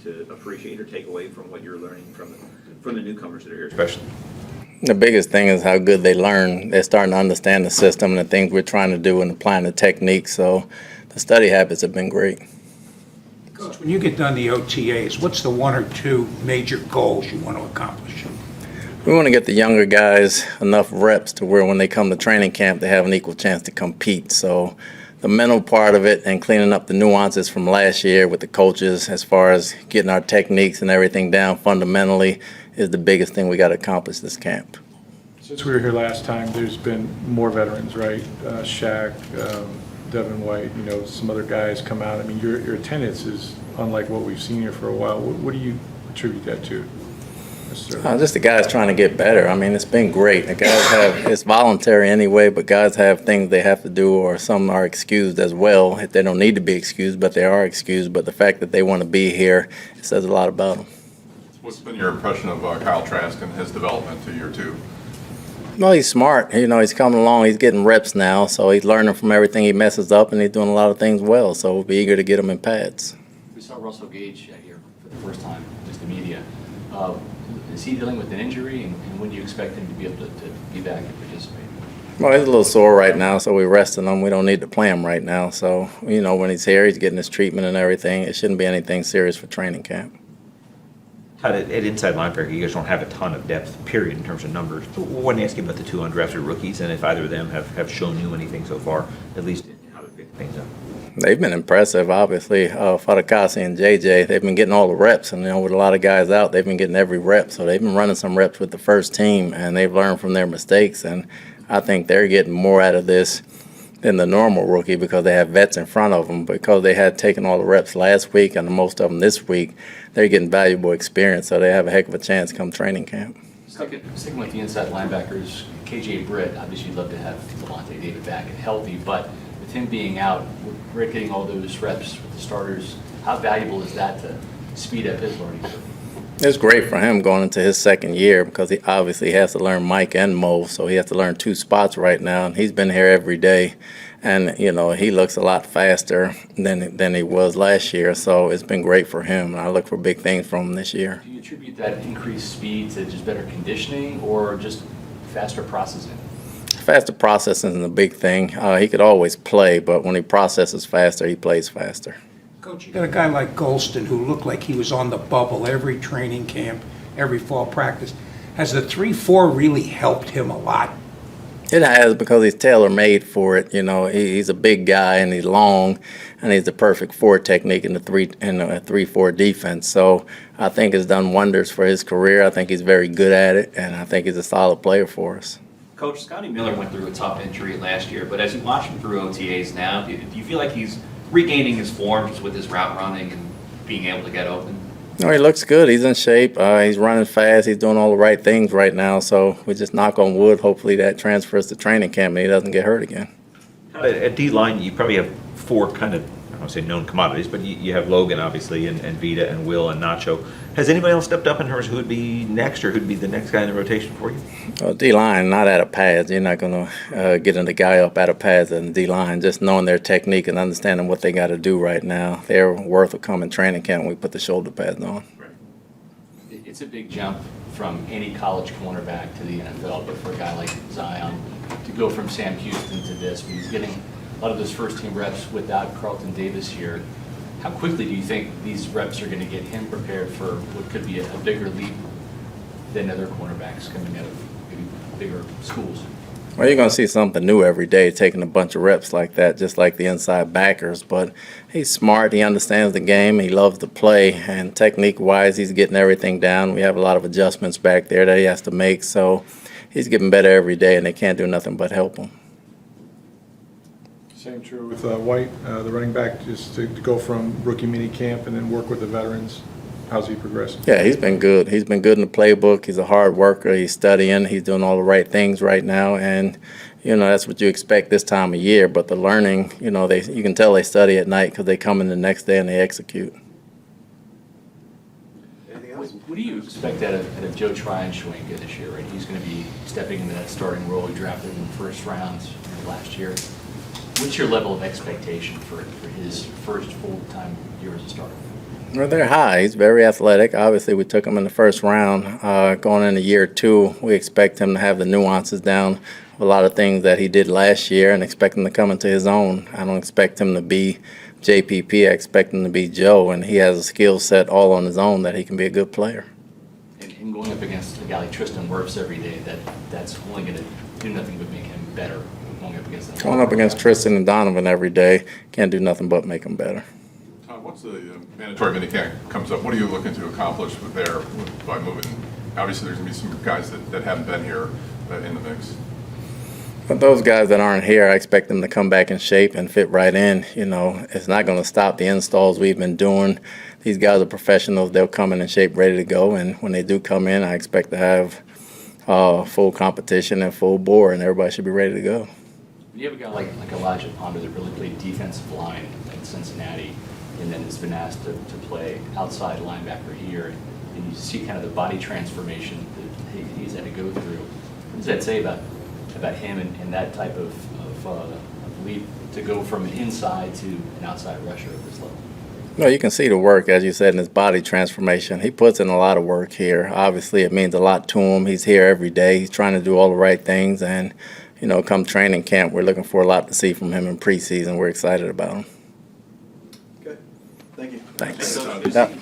to appreciate or take away from what you're learning from the newcomers that are here, especially? The biggest thing is how good they learn. They're starting to understand the system and the things we're trying to do and applying the techniques. So the study habits have been great. Coach, when you get done the OTAs, what's the one or two major goals you want to accomplish? We want to get the younger guys enough reps to where when they come to training camp, they have an equal chance to compete. So the mental part of it and cleaning up the nuances from last year with the coaches as far as getting our techniques and everything down fundamentally is the biggest thing we got to accomplish this camp. Since we were here last time, there's been more veterans, right? Shaq, Devin White, some other guys come out. I mean, your attendance is unlike what we've seen here for a while. What do you attribute that to? Just the guys trying to get better. I mean, it's been great. The guys it's voluntary anyway, but guys have things they have to do, or some are excused as well. They don't need to be excused, but they are excused. But the fact that they want to be here, it says a lot about them. What's been your impression of Kyle Trask and his development to year two? Well, he's smart. He's coming along. He's getting reps now, so he's learning from everything he messes up, and he's doing a lot of things well. So we'll be eager to get him in pads. We saw Russell Gage here for the first time, just the media. Is he dealing with an injury, and when do you expect him to be able to be back and participate? Well, he's a little sore right now, so we're resting him. We don't need to play him right now. So, when he's here, he's getting his treatment and everything. It shouldn't be anything serious for training camp. Todd, at inside linebacker, you guys don't have a ton of depth, period, in terms of numbers. I want to ask you about the two undrafted rookies, and if either of them have shown you anything so far, at least in how to pick things up. They've been impressive, obviously. Fadakasi and JJ, they've been getting all the reps. And, with a lot of guys out, they've been getting every rep. So they've been running some reps with the first team, and they've learned from their mistakes. And I think they're getting more out of this than the normal rookie because they have vets in front of them. Because they had taken all the reps last week and most of them this week, they're getting valuable experience. So they have a heck of a chance come training camp. Sticking with the inside linebackers, KJ Britt, obviously you'd love to have Levante David back and healthy, but with him being out, with Britt getting all those reps with the starters, how valuable is that to speed up his learning curve? It's great for him going into his second year because he obviously has to learn Mike and Mo, so he has to learn two spots right now. And he's been here every day, and he looks a lot faster than he was last year. So it's been great for him, and I look for big things from him this year. Do you attribute that increased speed to just better conditioning or just faster processing? Faster processing is a big thing. He could always play, but when he processes faster, he plays faster. Coach, you got a guy like Golston who looked like he was on the bubble every training camp, every fall practice. Has the 3-4 really helped him a lot? It has, because he's tailor-made for it. He's a big guy and he's long, and he's the perfect 4 technique in the 3-4 defense. So I think it's done wonders for his career. I think he's very good at it, and I think he's a solid player for us. Coach, Scotty Miller went through a tough injury last year, but as you watch him through OTAs now, do you feel like he's regaining his form just with his route running and being able to get open? No, he looks good. He's in shape. He's running fast. He's doing all the right things right now. So we just knock on wood. Hopefully that transfers to training camp and he doesn't get hurt again. At D-line, you probably have 4 kind of, I don't want to say known commodities, but you have Logan, obviously, and Vita and Will and Nacho. Has anybody else stepped up in terms of who would be next or who would be the next guy in the rotation for you? D-line, not out of pads. You're not going to get the guy up out of pads in D-line. Just knowing their technique and understanding what they got to do right now. Their worth will come in training camp when we put the shoulder pads on. Right. It's a big jump from any college cornerback to the NFL, but for a guy like Zion to go from Sam Houston to this, when he's getting a lot of those first-team reps without Carlton Davis here, how quickly do you think these reps are going to get him prepared for what could be a bigger leap than other cornerbacks coming out of maybe bigger schools? Well, you're going to see something new every day, taking a bunch of reps like that, just like the inside backers. But he's smart. He understands the game. He loves to play. And technique-wise, he's getting everything down. We have a lot of adjustments back there that he has to make. So he's getting better every day, and they can't do nothing but help him. Same true with White, the running back, just to go from rookie mini camp and then work with the veterans. How's he progressing? Yeah, he's been good. He's been good in the playbook. He's a hard worker. He's studying. He's doing all the right things right now. And, that's what you expect this time of year. But the learning, you can tell they study at night because they come in the next day and they execute. What do you expect out of Joe Tryon-Shoyinka this year, right? He's going to be stepping into that starting role. He drafted in the first round last year. What's your level of expectation for his first full-time year as a starter? Well, they're high. He's very athletic. Obviously, we took him in the first round. Going into year 2, we expect him to have the nuances down of a lot of things that he did last year and expect him to come into his own. I don't expect him to be JPP. I expect him to be Joe, and he has a skill set all on his own that he can be a good player. And going up against a guy like Tristan Wirfs every day, that's only going to do nothing but make him better. Going up against them. Going up against Tristan and Donovan every day can't do nothing but make him better. Todd, once the mandatory minicamp comes up, what are you looking to accomplish there by moving? Obviously, there's going to be some guys that haven't been here in the mix. But those guys that aren't here, I expect them to come back in shape and fit right in. You know, it's not going to stop the installs we've been doing. These guys are professionals. They'll come in shape, ready to go. And when they do come in, I expect to have full competition and full bore, and everybody should be ready to go. You have a guy like Elijah Ponder that really played defensive line at Cincinnati and then has been asked to play outside linebacker here. And you see kind of the body transformation that he's had to go through. What does that say about him and that type of leap to go from inside to an outside rusher at this level? No, you can see the work, as you said, in his body transformation. He puts in a lot of work here. Obviously, it means a lot to him. He's here every day. He's trying to do all the right things. And, you know, come training camp, we're looking for a lot to see from him in preseason. We're excited about him. Okay, thank you. Thanks. Thanks. Yep.